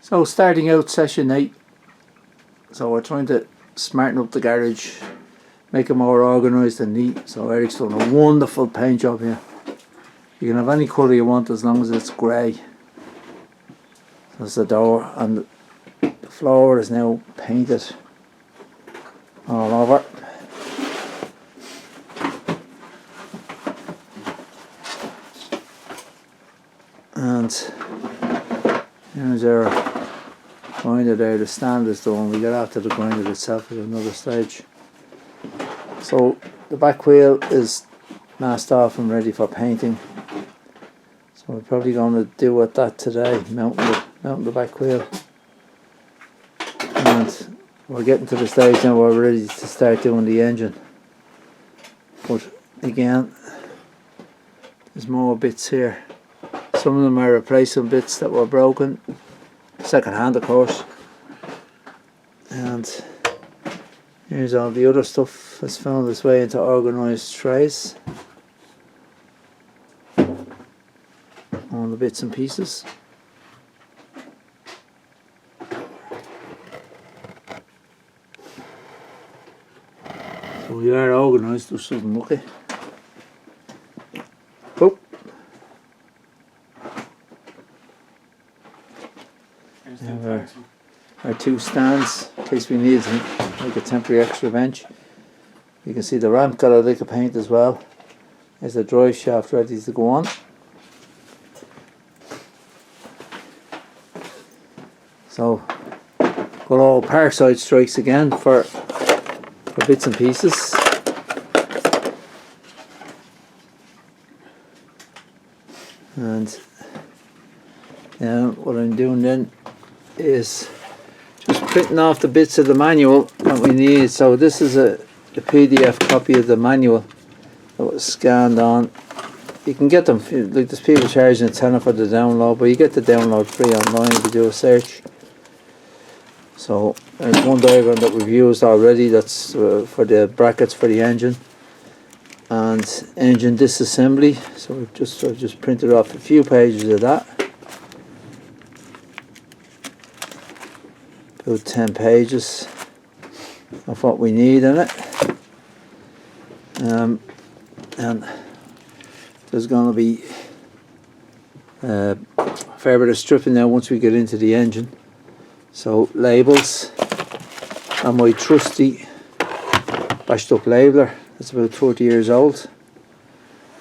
So starting out session 8, so we're trying to smarten up the garage, make it more organised and neat. So Eric's done a wonderful paint job here. You can have any colour you want as long as it's grey. That's the door, and the floor is now painted all over. And here's our grinder there. The stand is done. We get after the grinder itself at another stage. So the back wheel is masked off and ready for painting. So we're probably going to do with that today, mounting the back wheel. And we're getting to the stage now where we're ready to start doing the engine. But again, there's more bits here. Some of them are replacing bits that were broken, second hand of course. And here's all the other stuff that's found its way into organised trays. All the bits and pieces. So we are organised, there's something lucky. Oh. Our two stands in case we need them, like a temporary extra bench. You can see the ramp got a lick of paint as well. There's the drive shaft ready to go on. So good old Parkside strikes again for bits and pieces. And what I'm doing then is just printing off the bits of the manual that we need. So this is a PDF copy of the manual that was scanned on. You can get them, like there's people charging a tenner for the download, but you get the download free online if you do a search. So there's one diagram that we've used already, that's for the brackets for the engine and engine disassembly. So we've just printed off a few pages of that. About 10 pages of what we need in it. And there's going to be a fair bit of stripping now once we get into the engine. So labels and my trusty bashed up labeler, that's about 30 years old,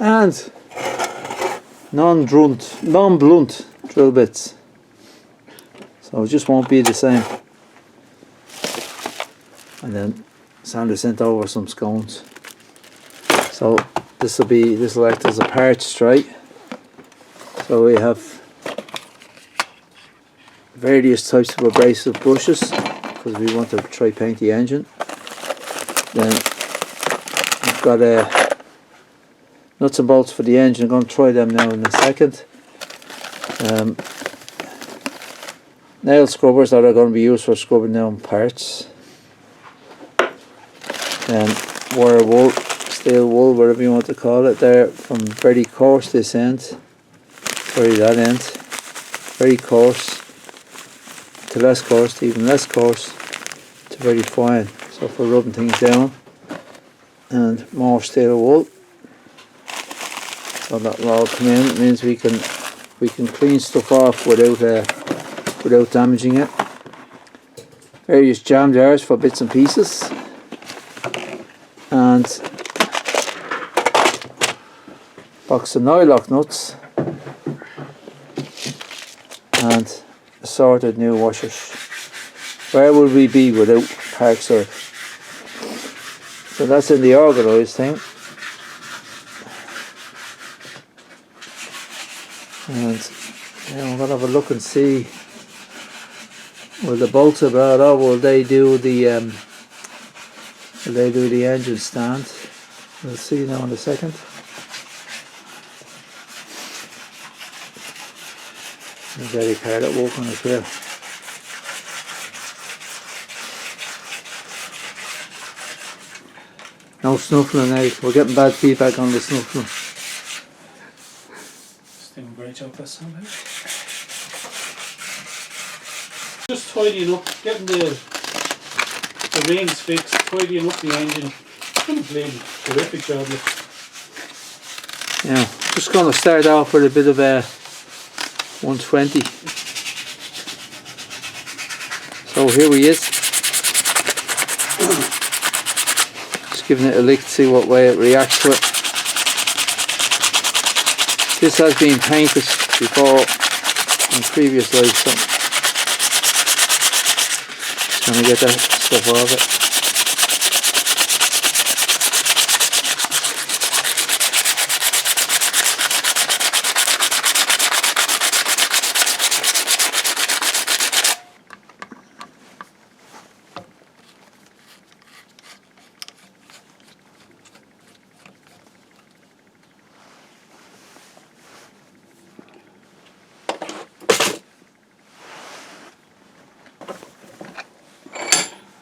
and non-blunt drill bits, so it just won't be the same. And then Sandra sent over some scones, so this will act as a parts tray. So we have various types of abrasive brushes because we want to try paint the engine. Then we've got nuts and bolts for the engine. I'm going to try them now in a second. Nail scrubbers that are going to be used for scrubbing down parts. Then wire wool, steel wool, whatever you want to call it. There from very coarse this end, sorry that end, very coarse to less coarse, to even less coarse, to very fine. So for rubbing things down, and more steel wool. So that will all come in. It means we can clean stuff off without damaging it. Various jam jars for bits and pieces, and box of nylock nuts, and assorted new washers. Where would we be without Parkside? So that's in the organised thing. And I'm going to have a look and see, will the bolts are brought up, will they do the engine stand? We'll see now in a second. There's Eddie Carter walking as well. No snuffling now, we're getting bad feedback on the snuffling. Just doing a great job for somehow. Just tidying up, getting the rings fixed, tidying up the engine. Completely terrific job. Yeah, just going to start off with a bit of a 120. So here he is. Just giving it a lick to see what way it reacts to it. This has been painted before in previous life, so just going to get that stuff off it.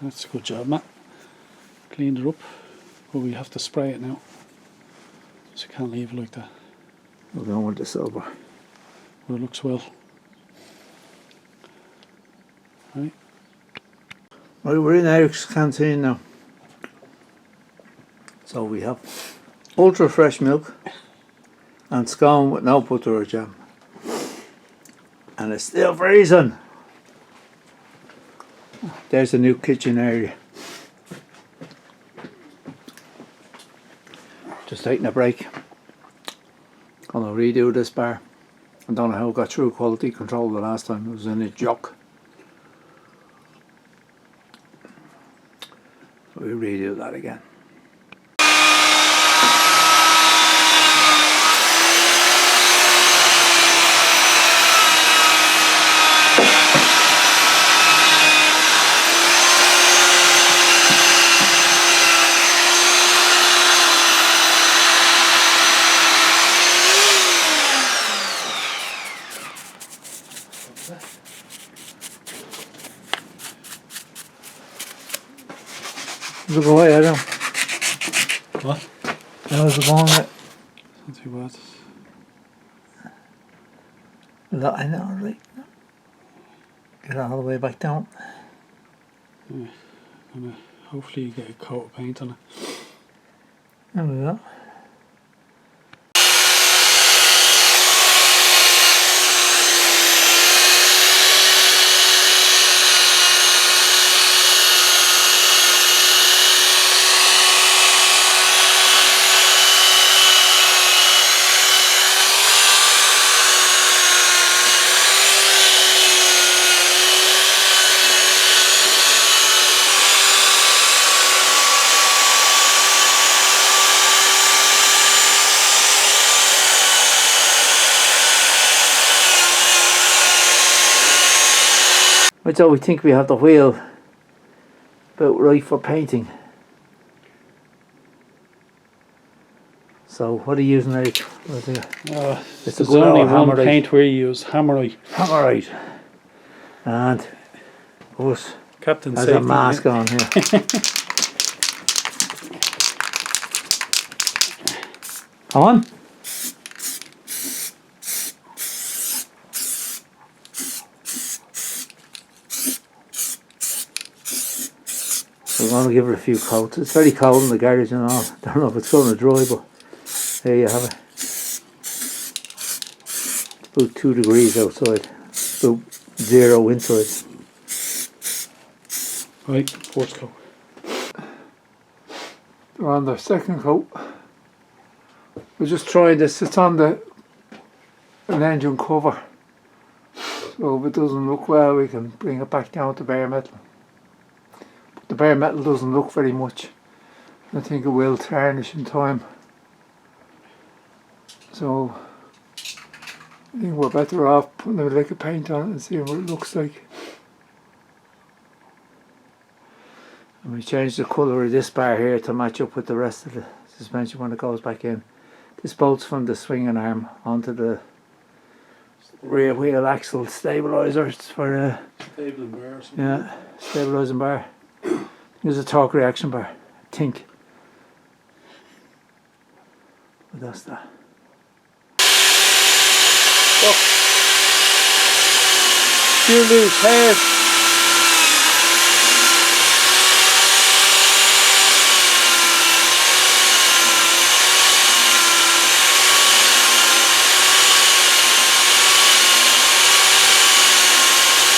That's a good job, Matt. Cleaned it up, but we have to spray it now. So you can't leave it like that. We're going with the silver. Well, it looks well. Right. Right, we're in Eric's canteen now. So we have ultra fresh milk and scone with no butter or jam. And it's still freezing. There's the new kitchen area. Just taking a break. Gonna redo this bar. I don't know how it got through quality control the last time. It was in a jock. So we redo that again. How's it going, Adam? What? How's it going? Not too bad. I know, right? Get all the way back down. Yeah. And hopefully you get a coat of paint on it. There we go. So we think we have the wheel about right for painting. So what are you using, Eric? It's there's only one paint we use, Hammerite. Hammerite. And of course Captain has Safety, a mask on here. Come on. We're going to give it a few coats. It's very cold in the garage and all. Don't know if it's going to dry, but there you have it. It's about 2 degrees outside. About 0 inside. Right, fourth coat. We're on the second coat. We're just trying this. It's on an engine cover. So if it doesn't look well, we can bring it back down to bare metal. The bare metal doesn't look very much. I think it will tarnish in time. So I think we're better off putting a lick of paint on it and seeing what it looks like. And we changed the colour of this bar here to match up with the rest of the suspension when it goes back in. This bolts from the swinging arm onto the rear wheel axle stabiliser. It's for Stabilising bar. yeah, stabilising bar. There's a torque reaction bar, I think. But that's that. Fuel loose, hair.